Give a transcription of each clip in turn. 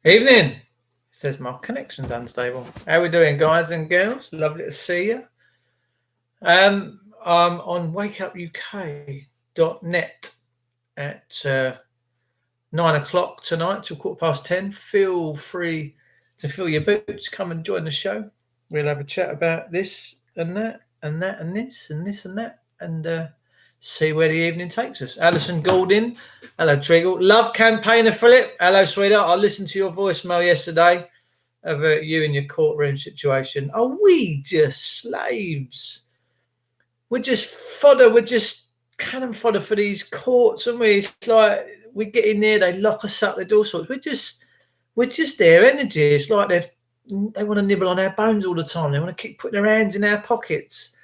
Evening. It says my connection's unstable. How we doing, guys and girls? Lovely to see you. I'm on wakeupuk.net at 9 o'clock tonight till 10:15. Feel free to fill your boots. Come and join the show. We'll have a chat about this and that and that and this and this and that and see where the evening takes us. Alison Goulding. Hello, Treagle. Love campaigner Philip. Hello, sweetheart. I listened to your voicemail yesterday about you and your courtroom situation. Are we just slaves? We're just fodder. We're just cannon fodder for these courts, aren't we? It's like we get in there, they lock us up, they do all sorts. We're just their energy. It's like they want to nibble on our bones all the time. They want to keep putting their hands in our pockets.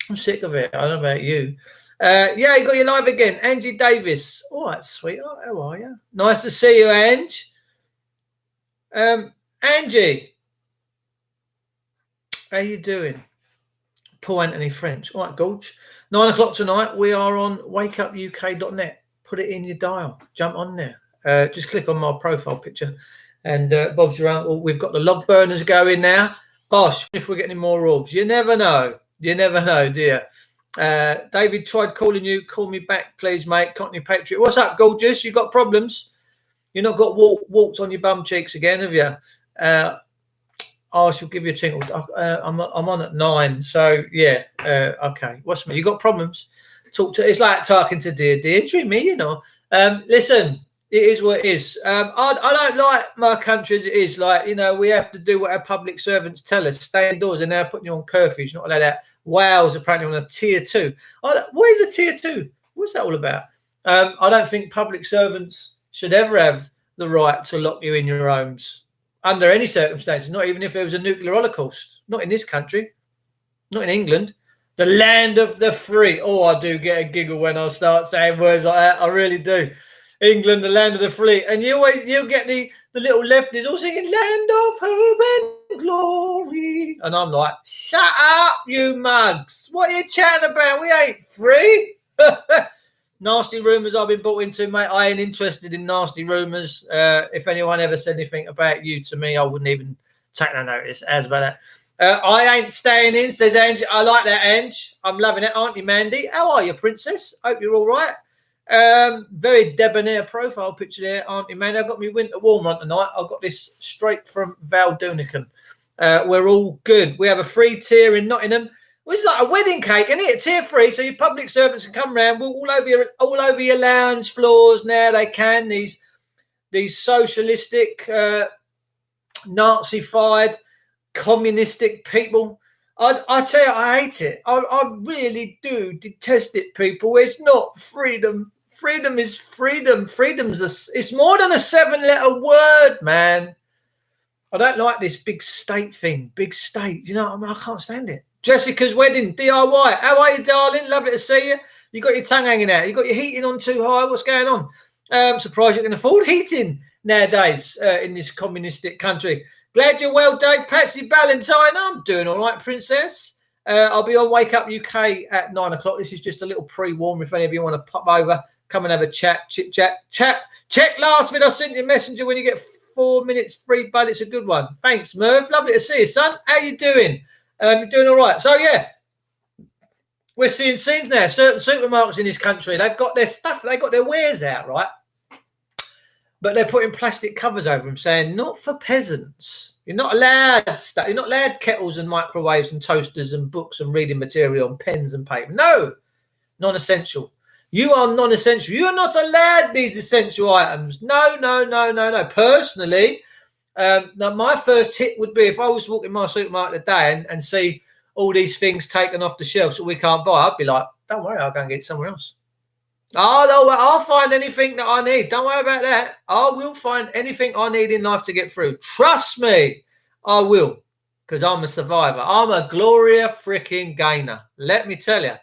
I'm sick of it. I don't know about you. Yeah, you got your live again. Angie Davis. All right, sweetheart. How are you? Nice to see you, Ange. Angie. How you doing? Paul Anthony French. All right, Gorge. 9 o'clock tonight. We are on wakeupuk.net. Put it in your dial. Jump on there. Just click on my profile picture. And Bob's your uncle. We've got the log burners going now. Bosh, if we're getting more orbs. You never know. You never know, dear. David tried calling you. Call me back, please, mate. Cockney Patriot. What's up, gorgeous? You got problems? You not got warts on your bum cheeks again, have you? I shall give you a tinkle. I'm on at 9, so yeah. Okay. What's me? You got problems? Talk to. It's like talking to Deirdre, me, you know. Listen, it is what it is. I don't like my country as it is. Like, you know, we have to do what our public servants tell us. Stay indoors, and now putting you on curfews. Not allowed out. Wales apparently on a tier 2. What is a tier 2? What's that all about? I don't think public servants should ever have the right to lock you in your homes under any circumstances, not even if there was a nuclear holocaust. Not in this country. Not in England. The land of the free. Oh, I do get a giggle when I start saying words like that. I really do. England, the land of the free. And you'll get the little lefties all singing Land of Hope and Glory. And I'm like, shut up, you mugs. What are you chatting about? We ain't free. Nasty rumours I've been brought into, mate. I ain't interested in nasty rumours. If anyone ever said anything about you to me, I wouldn't even take no notice. As about that. I ain't staying in, says Ange. I like that, Ange. I'm loving it, aren't you, Mandy? How are you, princess? Hope you're all right. Very debonair profile picture there, aren't you, man? I've got my winter warmer on tonight. I've got this straight from Val Dunican. We're all good. We have a free tier in Nottingham. Well, it's like a wedding cake, isn't it? Tier free, so your public servants can come round all over your lounge floors now. They can these socialistic, Nazi-fied, communistic people. I tell you, I hate it. I really do detest it, people. It's not freedom. Freedom is freedom. It's more than a 7-letter word, man. I don't like this big state thing. Big state. You know, I can't stand it. Jessica's wedding, DIY. How are you, darling? Lovely to see you. You got your tongue hanging out. You got your heating on too high. What's going on? I'm surprised you can afford heating nowadays in this communistic country. Glad you're well, Dave. Patsy Ballantyne. I'm doing all right, princess. I'll be on Wake Up UK at 9 o'clock. This is just a little pre-warm. If any of you want to pop over, come and have a chat, chit-chat. Check last minute. I sent you a messenger when you get 4 minutes free, bud. It's a good one. Thanks, Merv. Lovely to see you, son. How you doing? You're doing all right. So, yeah, we're seeing scenes now. Certain supermarkets in this country, they've got their stuff. They've got their wares out, right? But they're putting plastic covers over them saying, not for peasants. You're not allowed stuff. You're not allowed kettles and microwaves and toasters and books and reading material and pens and paper. No, non-essential. You are non-essential. You are not allowed these essential items. No. Personally, now my first hit would be if I was walking my supermarket today and see all these things taken off the shelves that we can't buy, I'd be like, don't worry, I'll go and get it somewhere else. I'll find anything that I need. Don't worry about that. I will find anything I need in life to get through. Trust me, I will, because I'm a survivor. I'm a Gloria freaking gainer. Let me tell you.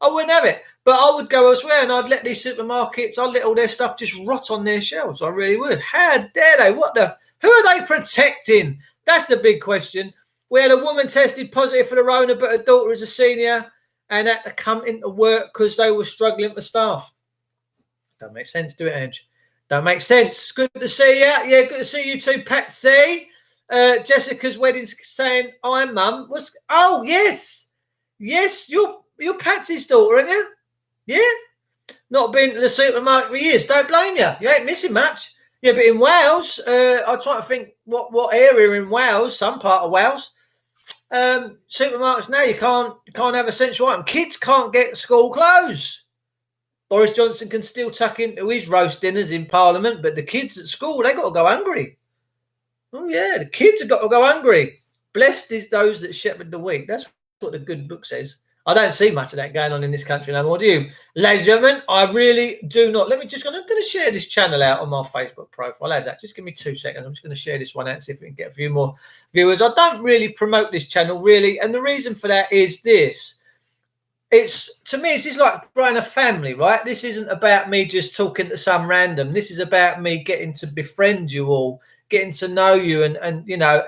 I wouldn't have it, but I would go elsewhere and I'd let these supermarkets, I'd let all their stuff just rot on their shelves. I really would. How dare they? Who are they protecting? That's the big question. We had a woman tested positive for the Rona, but her daughter is a senior and had to come into work because they were struggling for staff. Don't make sense, do it, Ange? That makes sense. Good to see you. Yeah, good to see you too, Patsy. Jessica's wedding's saying, "I'm mum." Oh yes, you're Patsy's daughter, aren't you? Yeah. Not been to the supermarket for years. Don't blame you. You ain't missing much. Yeah, but in Wales, I try to think what area in Wales, some part of Wales. Supermarkets now you can't have essential item. Kids can't get school clothes. Boris Johnson can still tuck into his roast dinners in Parliament, but the kids at school, they got to go hungry. Oh, yeah, the kids have got to go hungry. Blessed is those that shepherd the weak. That's what the good book says. I don't see much of that going on in this country no more, do you? Ladies and gentlemen, I really do not. I'm going to share this channel out on my Facebook profile. How's that? Just give me 2 seconds. I'm just going to share this one out, see if we can get a few more viewers. I don't really promote this channel, really, and the reason for that is this. To me, it's just like growing a family, right? This isn't about me just talking to some random. This is about me getting to befriend you all, getting to know you and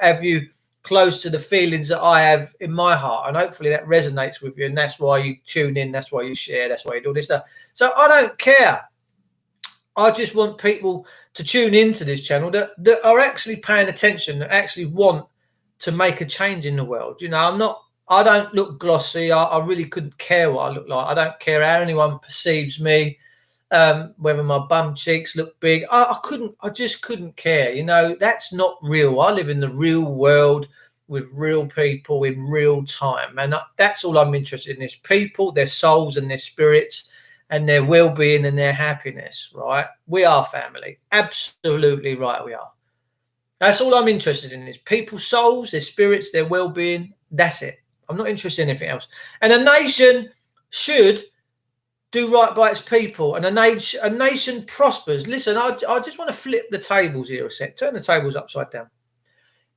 have you close to the feelings that I have in my heart. And hopefully that resonates with you. And that's why you tune in. That's why you share. That's why you do all this stuff. So I don't care. I just want people to tune into this channel that are actually paying attention, that actually want to make a change in the world. I don't look glossy. I really couldn't care what I look like. I don't care how anyone perceives me, whether my bum cheeks look big. I just couldn't care. That's not real. I live in the real world with real people in real time. And that's all I'm interested in is people, their souls and their spirits and their well-being and their happiness, right? We are family. Absolutely right, we are. That's all I'm interested in is people's souls, their spirits, their well-being. That's it. I'm not interested in anything else. And a nation should do right by its people. And a nation prospers. Listen, I just want to flip the tables here a sec. Turn the tables upside down.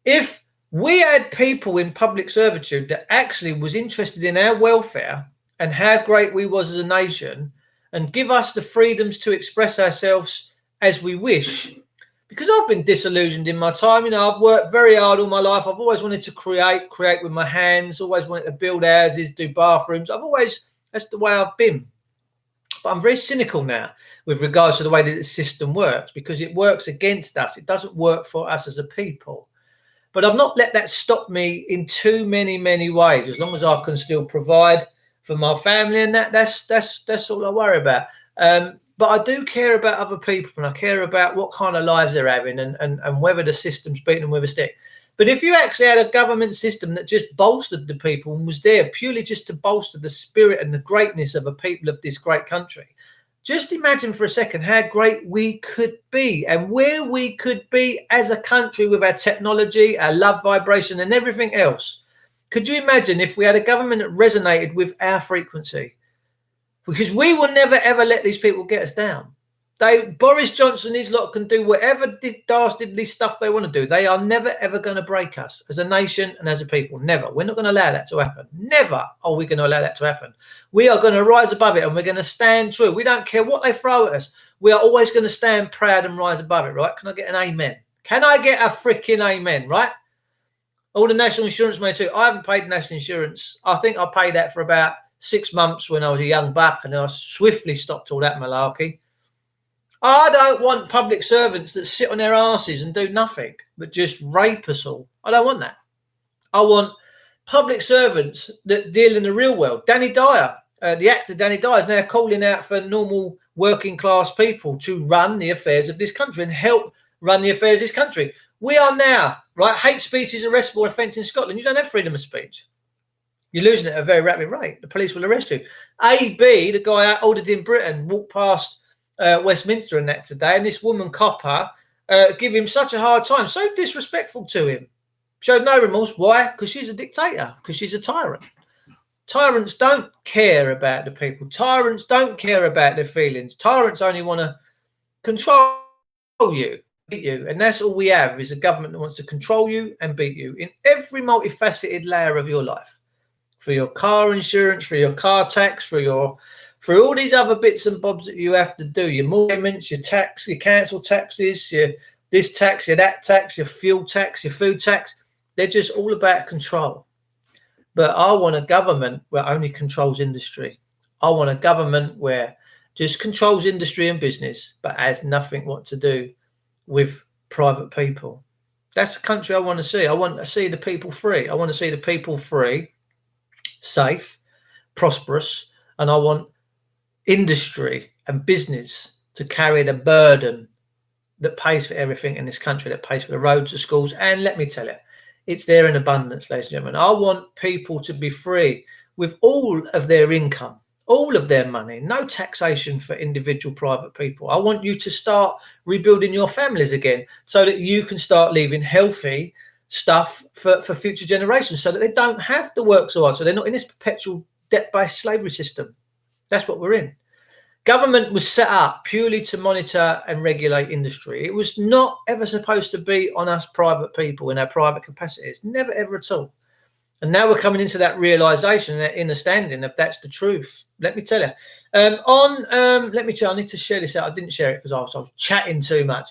If we had people in public servitude that actually was interested in our welfare and how great we was as a nation and give us the freedoms to express ourselves as we wish, because I've been disillusioned in my time. I've worked very hard all my life. I've always wanted to create with my hands, always wanted to build houses, do bathrooms. That's the way I've been. But I'm very cynical now with regards to the way that the system works, because it works against us. It doesn't work for us as a people. But I've not let that stop me in too many ways, as long as I can still provide for my family, and that's all I worry about. But I do care about other people, and I care about what kind of lives they're having and whether the system's beating them with a stick. But if you actually had a government system that just bolstered the people and was there purely just to bolster the spirit and the greatness of the people of this great country, just imagine for a second how great we could be and where we could be as a country with our technology, our love vibration and everything else. Could you imagine if we had a government that resonated with our frequency? Because we will never, ever let these people get us down. Boris Johnson, his lot can do whatever dastardly stuff they want to do. They are never, ever going to break us as a nation and as a people. Never. We're not going to allow that to happen. Never are we going to allow that to happen. We are going to rise above it and we're going to stand true. We don't care what they throw at us. We are always going to stand proud and rise above it, right? Can I get an amen? Can I get a freaking amen, right? All the national insurance money too. I haven't paid national insurance. I think I paid that for about 6 months when I was a young buck, and then I swiftly stopped all that malarkey. I don't want public servants that sit on their asses and do nothing but just rape us all. I don't want that. I want public servants that deal in the real world. Danny Dyer, the actor Danny Dyer, is now calling out for normal working class people to run the affairs of this country and help run the affairs of this country. We are now, right? Hate speech is arrestable offence in Scotland. You don't have freedom of speech. You're losing it at a very rapid rate. The police will arrest you. AB, the guy ordered in Britain, walked past Westminster and that today, and this woman copper give him such a hard time, so disrespectful to him. Showed no remorse. Why? Because she's a dictator, because she's a tyrant. Tyrants don't care about the people. Tyrants don't care about their feelings. Tyrants only want to control you, beat you, and that's all we have is a government that wants to control you and beat you in every multifaceted layer of your life. For your car insurance, for your car tax, for all these other bits and bobs that you have to do, your mortgages, your tax, your council taxes, your this tax, your that tax, your fuel tax, your food tax. They're just all about control. But I want a government where only controls industry. I want a government where just controls industry and business, but has nothing what to do with private people. That's the country I want to see. I want to see the people free. I want to see the people free, safe, prosperous, and I want industry and business to carry the burden that pays for everything in this country, that pays for the roads, the schools, and let me tell you, it's there in abundance, ladies and gentlemen. I want people to be free with all of their income, all of their money, no taxation for individual private people. I want you to start rebuilding your families again so that you can start leaving healthy stuff for future generations so that they don't have to work so hard, so they're not in this perpetual debt-based slavery system. That's what we're in. Government was set up purely to monitor and regulate industry. It was not ever supposed to be on us private people in our private capacities. Never, ever at all. And now we're coming into that realization, that understanding that that's the truth. Let me tell you. Let me tell you, I need to share this out. I didn't share it because I was chatting too much.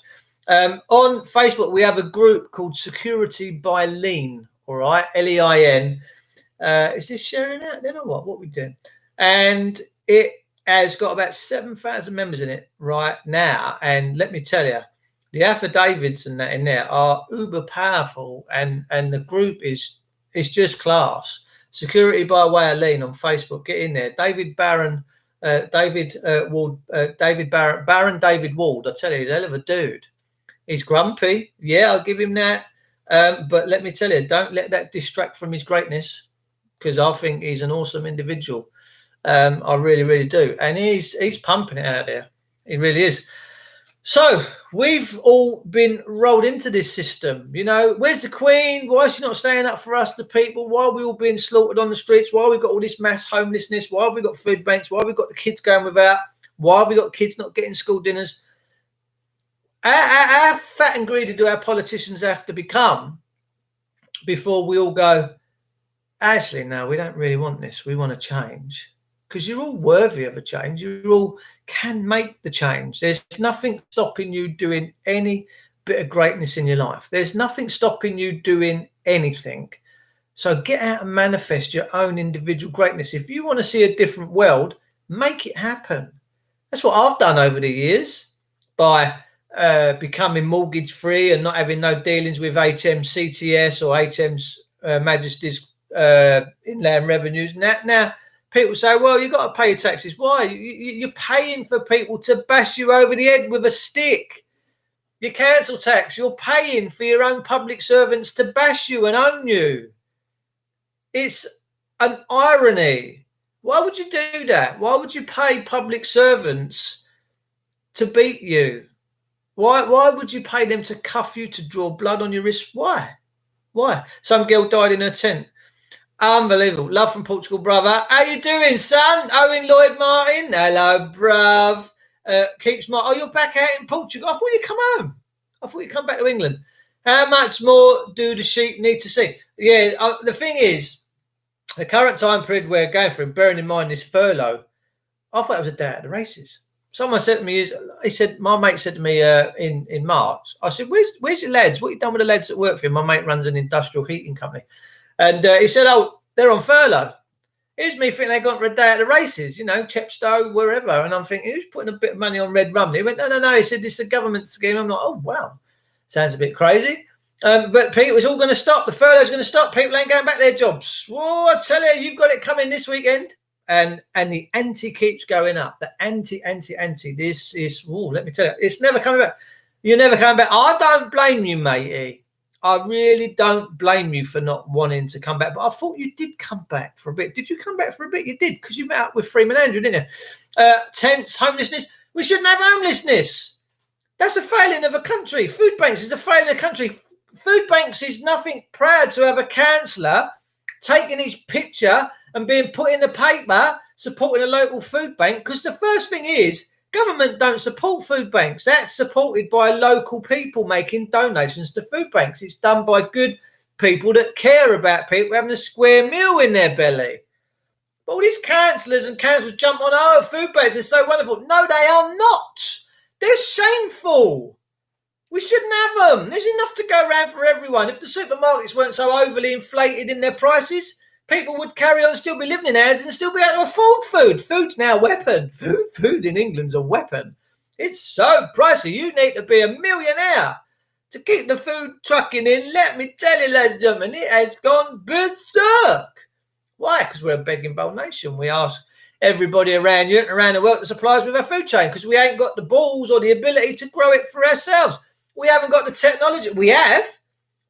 On Facebook, we have a group called Security by Lean. All right, Lein. Is this sharing out? Then or what? What are we doing? And it has got about 7,000 members in it right now. And let me tell you, the affidavits and that in there are uber powerful, and the group is just class. Security by way of Lean on Facebook. Get in there. David Ward. David Ward. I tell you, he's a hell of a dude. He's grumpy. Yeah, I'll give him that. But let me tell you, don't let that distract from his greatness, because I think he's an awesome individual. I really, really do. And he's pumping it out there. He really is. So we've all been rolled into this system. You know, where's the Queen? Why is she not standing up for us, the people? Why are we all being slaughtered on the streets? Why have we got all this mass homelessness? Why have we got food banks? Why have we got the kids going without? Why have we got kids not getting school dinners? How fat and greedy do our politicians have to become before we all go, actually, no, we don't really want this. We want to change. Because you're all worthy of a change. You all can make the change. There's nothing stopping you doing any bit of greatness in your life. There's nothing stopping you doing anything. So get out and manifest your own individual greatness. If you want to see a different world, make it happen. That's what I've done over the years by becoming mortgage free and not having no dealings with HMCTS or HM's Majesty's Inland Revenues. Now, people say, well, you've got to pay your taxes. Why? You're paying for people to bash you over the head with a stick. Your council tax, you're paying for your own public servants to bash you and own you. It's an irony. Why would you do that? Why would you pay public servants to beat you? Why would you pay them to cuff you, to draw blood on your wrist? Why? Some girl died in her tent. Unbelievable. Love from Portugal, brother. How you doing, son? Owen Lloyd Martin. Hello, bruv. Keep smart. Oh, you're back out in Portugal. I thought you'd come home. I thought you'd come back to England. How much more do the sheep need to see? Yeah, the thing is, the current time period we're going through, bearing in mind this furlough, I thought it was a day at the races. Someone said to me, my mate said to me in March, I said, where's your lads? What have you done with the lads that work for you? My mate runs an industrial heating company. And he said, oh, they're on furlough. Here's me thinking they got for a day at the races, you know, Chepstow, wherever. And I'm thinking, who's putting a bit of money on red rum? He went, no. He said, this is a government scheme. I'm like, oh, wow. Sounds a bit crazy. But Pete, it's all going to stop. The furlough's going to stop. People ain't going back to their jobs. Whoa, I tell you, you've got it coming this weekend. And the anti keeps going up. The anti. This is, let me tell you, it's never coming back. You're never coming back. I don't blame you, matey. I really don't blame you for not wanting to come back. But I thought you did come back for a bit. Did you come back for a bit? You did, because you met up with Freeman Andrew, didn't you? Tents, homelessness. We shouldn't have homelessness. That's a failing of a country. Food banks is a failing of a country. Food banks is nothing proud to have a councillor taking his picture and being put in the paper supporting a local food bank, because the first thing is, government don't support food banks. That's supported by local people making donations to food banks. It's done by good people that care about people having a square meal in their belly. But all these councillors and councils jump on, food banks are so wonderful. No, they are not. They're shameful. We shouldn't have them. There's enough to go around for everyone. If the supermarkets weren't so overly inflated in their prices, people would carry on, still be living in houses and still be able to afford food. Food's now a weapon. Food in England's a weapon. It's so pricey. You need to be a millionaire to keep the food trucking in. Let me tell you, ladies and gentlemen, it has gone berserk. Why? Because we're a begging bowl nation. We ask everybody around you and around the world to supply us with our food chain because we ain't got the balls or the ability to grow it for ourselves. We haven't got the technology. We have.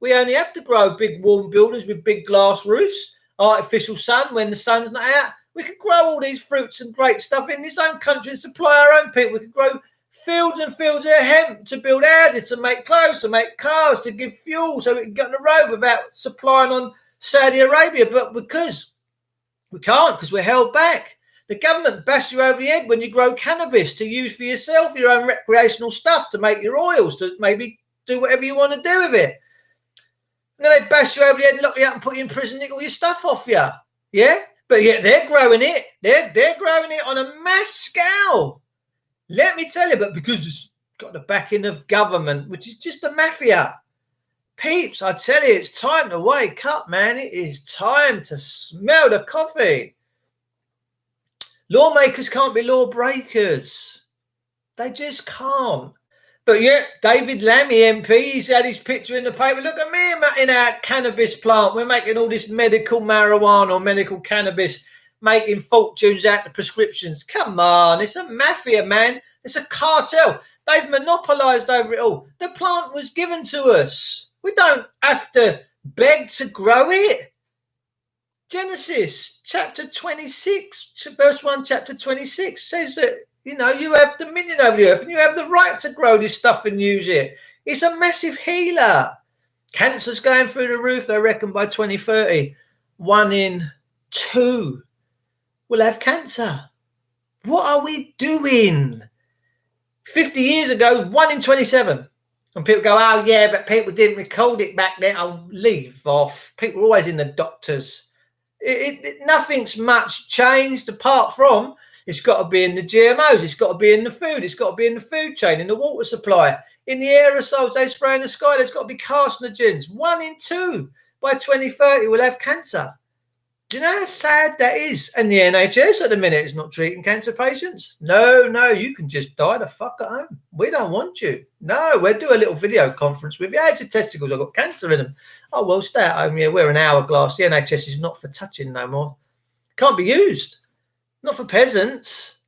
We only have to grow big warm buildings with big glass roofs, artificial sun when the sun's not out. We could grow all these fruits and great stuff in this own country and supply our own people. We could grow fields and fields of hemp to build houses, to make clothes, to make cars, to give fuel so we can get on the road without supplying on Saudi Arabia. But because we can't, because we're held back. The government bashes you over the head when you grow cannabis to use for yourself, your own recreational stuff, to make your oils, to maybe do whatever you want to do with it. And then they bash you over the head and lock you up and put you in prison, nick all your stuff off you. Yeah? But yet they're growing it. They're growing it on a mass scale. Let me tell you, but because it's got the backing of government, which is just a mafia. Peeps, I tell you, it's time to wake up, man. It is time to smell the coffee. Lawmakers can't be lawbreakers. They just can't. But yeah, David Lammy MP, he's had his picture in the paper. Look at me in our cannabis plant. We're making all this medical marijuana or medical cannabis, making fortunes out of prescriptions. Come on, it's a mafia, man. It's a cartel. They've monopolised over it all. The plant was given to us. We don't have to beg to grow it. Genesis chapter 26, verse 1, chapter 26 says that, you know, you have dominion over the earth and you have the right to grow this stuff and use it. It's a massive healer. Cancer's going through the roof, they reckon by 2030. 1 in 2 will have cancer. What are we doing? 50 years ago, 1 in 27. And people go, oh, yeah, but people didn't record it back then. I'll leave off. People are always in the doctors. Nothing's much changed apart from it's got to be in the GMOs, it's got to be in the food, it's got to be in the food chain, in the water supply, in the aerosols they spray in the sky. There's got to be carcinogens. 1 in 2 by 2030 will have cancer. Do you know how sad that is? And the NHS at the minute is not treating cancer patients. No, you can just die the fuck at home. We don't want you. No, we'll do a little video conference with you. How's your testicles? I've got cancer in them. Oh, well, stay at home. Yeah, we're an hourglass. The NHS is not for touching no more. Can't be used. Not for peasants.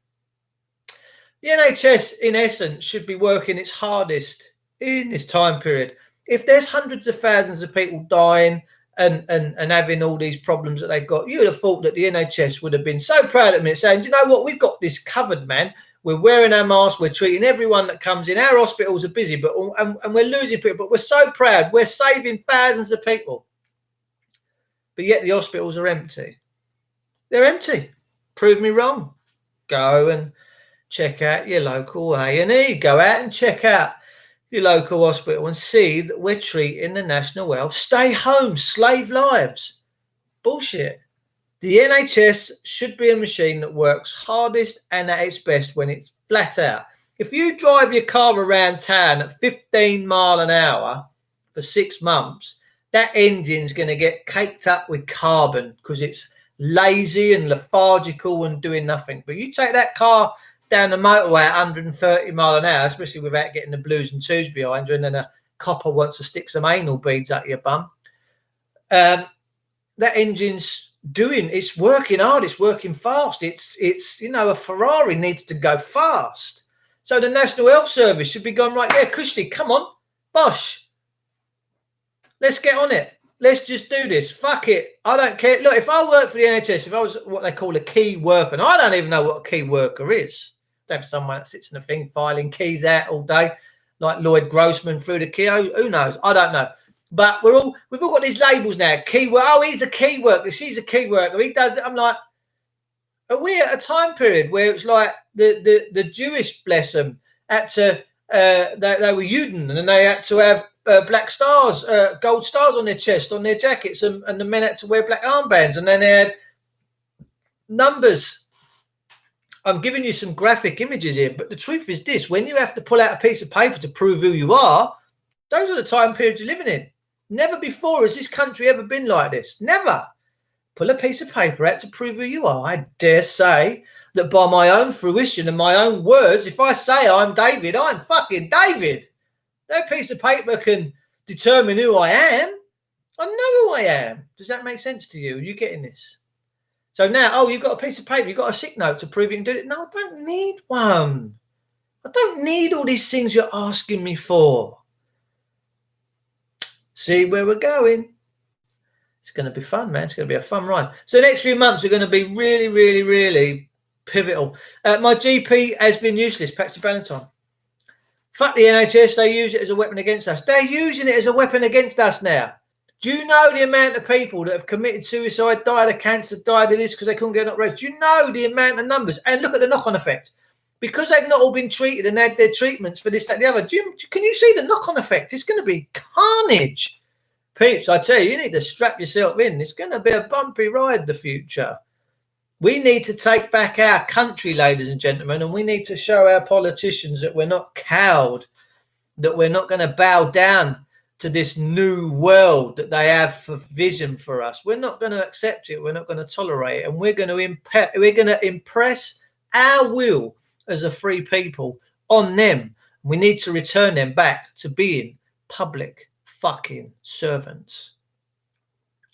The NHS, in essence, should be working its hardest in this time period. If there's hundreds of thousands of people dying and having all these problems that they've got, you would have thought that the NHS would have been so proud of me, saying, do you know what, we've got this covered, man. We're wearing our masks, we're treating everyone that comes in. Our hospitals are busy, but and we're losing people, but we're so proud. We're saving thousands of people. But yet the hospitals are empty. They're empty. Prove me wrong. Go and check out your local A&E. Go out and check out your local hospital and see that we're treating the national well. Stay home, slave lives. Bullshit. The NHS should be a machine that works hardest and at its best when it's flat out. If you drive your car around town at 15 miles an hour for 6 months, that engine's going to get caked up with carbon because it's lazy and lethargical and doing nothing. But you take that car down the motorway at 130 miles an hour, especially without getting the blues and twos behind you, and then a copper wants to stick some anal beads up your bum. That engine's it's working hard, it's working fast. It's you know, a Ferrari needs to go fast. So the National Health Service should be going, right, yeah, Kushti, come on, Bosh. Let's get on it. Let's just do this. Fuck it. I don't care. Look, if I worked for the NHS, if I was what they call a key worker, and I don't even know what a key worker is. There's someone that sits in a thing filing keys out all day, like Lloyd Grossman through the key. Who knows? I don't know. But we've all got these labels now. Key worker. Oh, he's a key worker. She's a key worker. He does it. I'm like, are we at a time period where it's like the Jewish, bless them, had to they were Juden and they had to have black stars, gold stars on their chest, on their jackets, and the men had to wear black armbands, and then they had numbers. I'm giving you some graphic images here, but the truth is this: when you have to pull out a piece of paper to prove who you are, those are the time periods you're living in. Never before has this country ever been like this. Never. pull a piece of paper out to prove who you are. I dare say that by my own fruition and my own words, if I say I'm David, I'm fucking David. No piece of paper can determine who I am. I know who I am. Does that make sense to you? Are you getting this? So now, you've got a piece of paper, you've got a sick note to prove you can do it. No, I don't need one. I don't need all these things you're asking me for. See where we're going. It's going to be fun, man. It's going to be a fun ride. So the next few months are going to be really, really, really pivotal. My GP has been useless, Patsy Ballantyne. Fuck the NHS. They use it as a weapon against us. They're using it as a weapon against us now. Do you know the amount of people that have committed suicide, died of cancer, died of this because they couldn't get an operation? Do you know the amount of numbers? And look at the knock-on effect. Because they've not all been treated and had their treatments for this, that, the other. Can you see the knock-on effect? It's going to be carnage. Peeps, I tell you, you need to strap yourself in. It's going to be a bumpy ride, the future. We need to take back our country, ladies and gentlemen, and we need to show our politicians that we're not cowed, that we're not going to bow down to this new world that they have for vision for us. We're not going to accept it. We're not going to tolerate it. And we're going to impress our will as a free people on them. We need to return them back to being public fucking servants,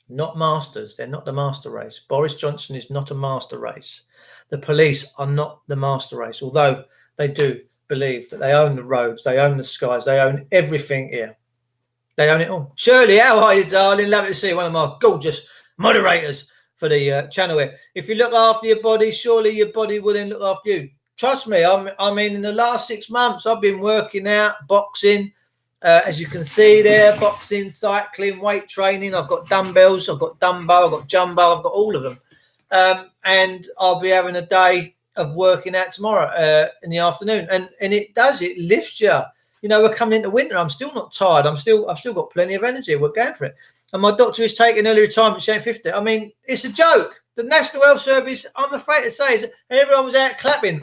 not masters. They're not the master race. Boris Johnson is not a master race. The police are not the master race, although they do believe that they own the roads, they own the skies, they own everything here. They own it all. Shirley, how are you, darling? Lovely to see one of my gorgeous moderators for the channel here. If you look after your body, surely your body will then look after you. Trust me, I mean, in the last 6 months, I've been working out, boxing, as you can see there, boxing, cycling, weight training. I've got dumbbells, I've got Dumbo, I've got Jumbo, I've got all of them. And I'll be having a day of working out tomorrow in the afternoon. And it lifts you. You know, we're coming into winter. I'm still not tired. I've still got plenty of energy. We're going for it. And my doctor is taking early retirement. She ain't 50. I mean, it's a joke. The National Health Service, I'm afraid to say, is everyone was out clapping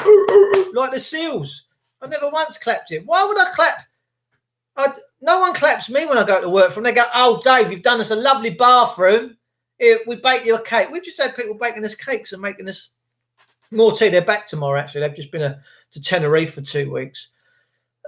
like the seals. I never once clapped it. Why would I clap? No one claps me when I go to work from. They go, "Oh, Dave, you've done us a lovely bathroom. Here, we bake you a cake." We've just had people baking us cakes and making us more tea. They're back tomorrow, actually. They've just been to Tenerife for 2 weeks.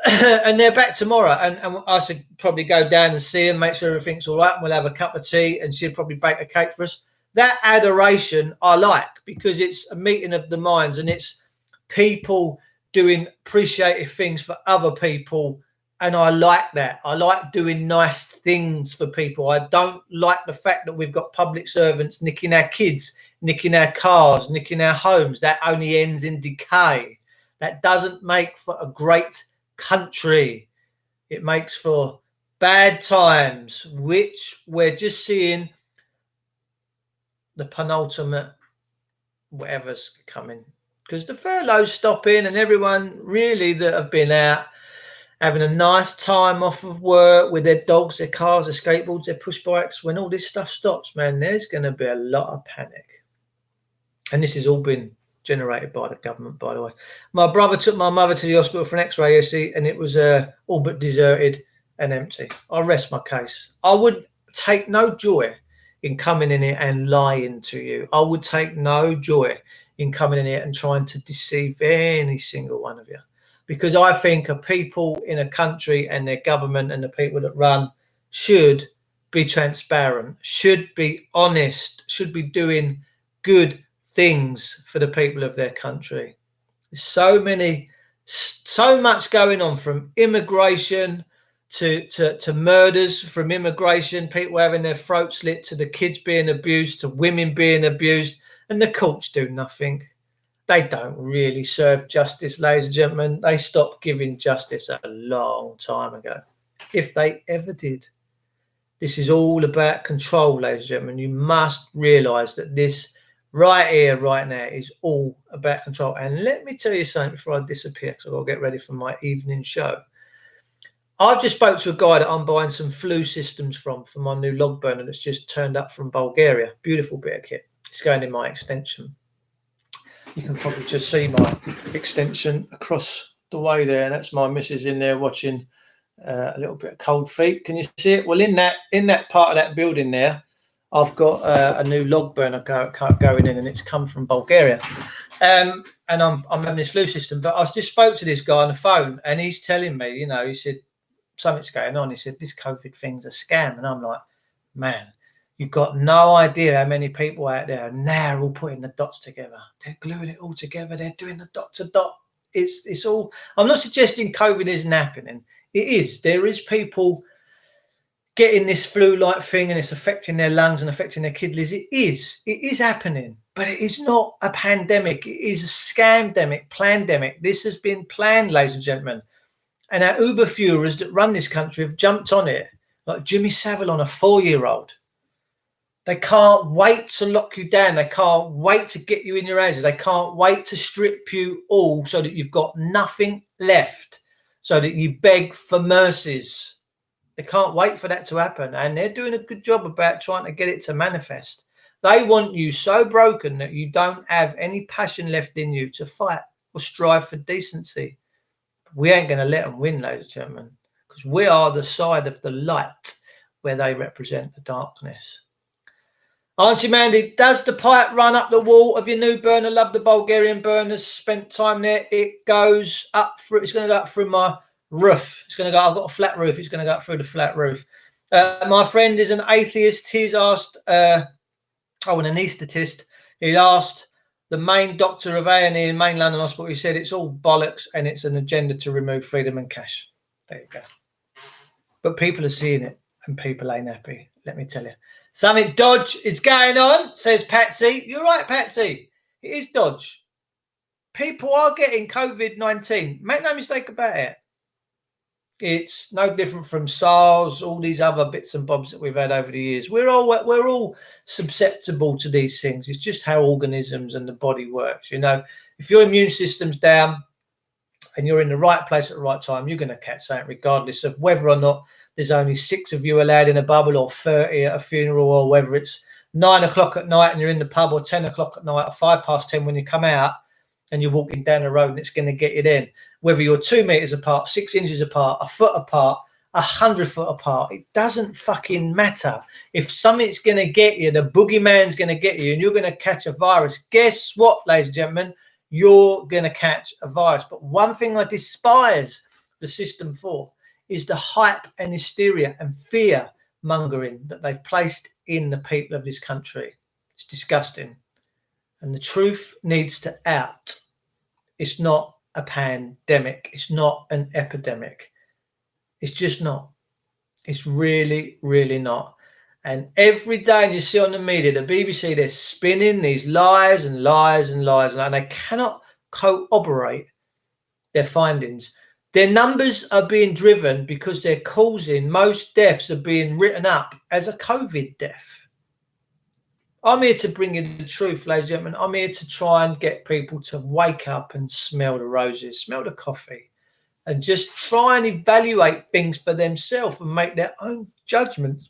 And they're back tomorrow. And I should probably go down and see them, make sure everything's all right. And we'll have a cup of tea and she'll probably bake a cake for us. That adoration I like, because it's a meeting of the minds and it's people doing appreciative things for other people. And I like that. I like doing nice things for people. I don't like the fact that we've got public servants nicking our kids, nicking our cars, nicking our homes. That only ends in decay. That doesn't make for a great country. It makes for bad times, which we're just seeing the penultimate whatever's coming. Because the furlough's stopping and everyone really that have been out having a nice time off of work with their dogs, their cars, their skateboards, their push bikes. When all this stuff stops, man, there's going to be a lot of panic. And this has all been generated by the government, by the way. My brother took my mother to the hospital for an x-ray yesterday and it was all but deserted and empty. I rest my case. I would take no joy in coming in here and lying to you. I would take no joy in coming in here and trying to deceive any single one of you. Because I think people in a country and their government and the people that run should be transparent, should be honest, should be doing good things for the people of their country. There's so much going on, from immigration to murders from immigration, people having their throats slit, to the kids being abused, to women being abused, and the courts do nothing. They don't really serve justice, ladies and gentlemen. They stopped giving justice a long time ago, if they ever did. This is all about control, ladies and gentlemen. You must realise that this right here, right now, is all about control. And let me tell you something before I disappear, because I've got to get ready for my evening show. I've just spoke to a guy that I'm buying some flue systems from for my new log burner that's just turned up from Bulgaria. Beautiful bit of kit. It's going in my extension. You can probably just see my extension across the way there. That's my missus in there watching a little bit of Cold Feet. Can you see it? Well, in that part of that building there, I've got a new log burner going in, and it's come from Bulgaria. And I'm having this flu system. But I just spoke to this guy on the phone, and he's telling me, you know, he said something's going on. He said this COVID thing's a scam, and I'm like, man, you've got no idea how many people out there now are all putting the dots together. They're gluing it all together. They're doing the dot to dot. It's all. I'm not suggesting COVID isn't happening. It is. There is people getting this flu-like thing, and it's affecting their lungs and affecting their kidneys. It is happening, but it is not a pandemic. It is a scamdemic, plandemic. This has been planned, ladies and gentlemen. And our Uber Führers that run this country have jumped on it, like Jimmy Savile on a 4-year-old. They can't wait to lock you down. They can't wait to get you in your houses. They can't wait to strip you all so that you've got nothing left, so that you beg for mercies. They can't wait for that to happen, and they're doing a good job about trying to get it to manifest. They want you so broken that you don't have any passion left in you to fight or strive for decency. We ain't going to let them win, ladies and gentlemen, because we are the side of the light where they represent the darkness. Auntie Mandy, does the pipe run up the wall of your new burner? Love the Bulgarian burners. Spent time there. It goes up through. It's going to go up through my roof. It's going to go. I've got a flat roof. It's going to go up through the flat roof. My friend is an atheist. He's asked. An anaesthetist. He asked the main doctor of A&E in main London Hospital. He said it's all bollocks and it's an agenda to remove freedom and cash. There you go. But people are seeing it, and people ain't happy. Let me tell you. Something dodge is going on, says Patsy. You're right, Patsy. It is dodge. People are getting COVID-19. Make no mistake about it. It's no different from SARS, all these other bits and bobs that we've had over the years. We're all susceptible to these things. It's just how organisms and the body works. You know, if your immune system's down and you're in the right place at the right time, you're going to catch something regardless of whether or not there's only 6 of you allowed in a bubble, or 30 at a funeral, or whether it's 9 o'clock at night and you're in the pub, or 10 o'clock at night, or 10:05 when you come out and you're walking down the road and it's going to get you in. Whether you're 2 meters apart, 6 inches apart, a foot apart, 100 foot apart, it doesn't fucking matter. If something's going to get you, the boogeyman's going to get you, and you're going to catch a virus, guess what, ladies and gentlemen? You're going to catch a virus. But one thing I despise the system for is the hype and hysteria and fear mongering that they've placed in the people of this country. It's disgusting. And the truth needs to out. It's not a pandemic. It's not an epidemic. It's just not. It's really, really not. And every day you see on the media, the BBC, they're spinning these lies and lies and lies, and they cannot corroborate their findings. Their numbers are being driven because they're causing, most deaths are being written up as a COVID death. I'm here to bring you the truth, ladies and gentlemen. I'm here to try and get people to wake up and smell the roses, smell the coffee, and just try and evaluate things for themselves and make their own judgments.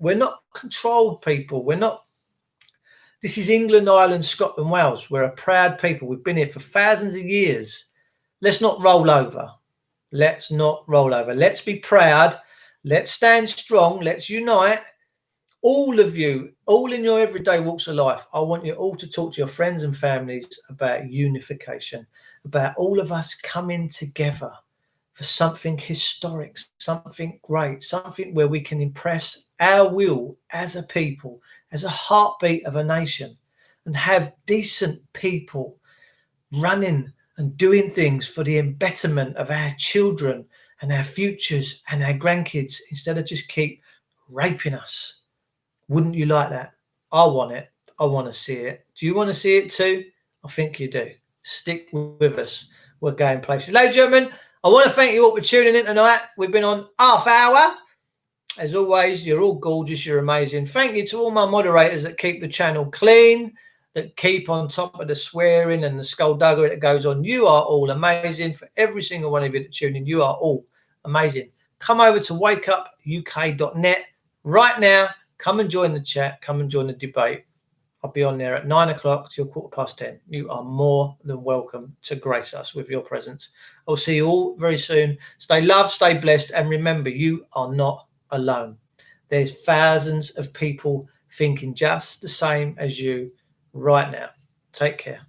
We're not controlled people. We're not. This is England, Ireland, Scotland, Wales. We're a proud people. We've been here for thousands of years. Let's not roll over. Let's not roll over. Let's be proud. Let's stand strong. Let's unite. All of you, all in your everyday walks of life, I want you all to talk to your friends and families about unification, about all of us coming together for something historic, something great, something where we can impress our will as a people, as a heartbeat of a nation, and have decent people running and doing things for the embetterment of our children and our futures and our grandkids, instead of just keep raping us. Wouldn't you like that? I want it. I want to see it. Do you want to see it too? I think you do. Stick with us. We're going places. Ladies and gentlemen, I want to thank you all for tuning in tonight. We've been on half hour. As always, you're all gorgeous. You're amazing. Thank you to all my moderators that keep the channel clean, that keep on top of the swearing and the skullduggery that goes on. You are all amazing. For every single one of you that tune in, you are all amazing. Come over to wakeupuk.net right now. Come and join the chat. Come and join the debate. I'll be on there at 9 o'clock till 10:15. You are more than welcome to grace us with your presence. I'll see you all very soon. Stay loved, stay blessed, and remember, you are not alone. There's thousands of people thinking just the same as you right now. Take care.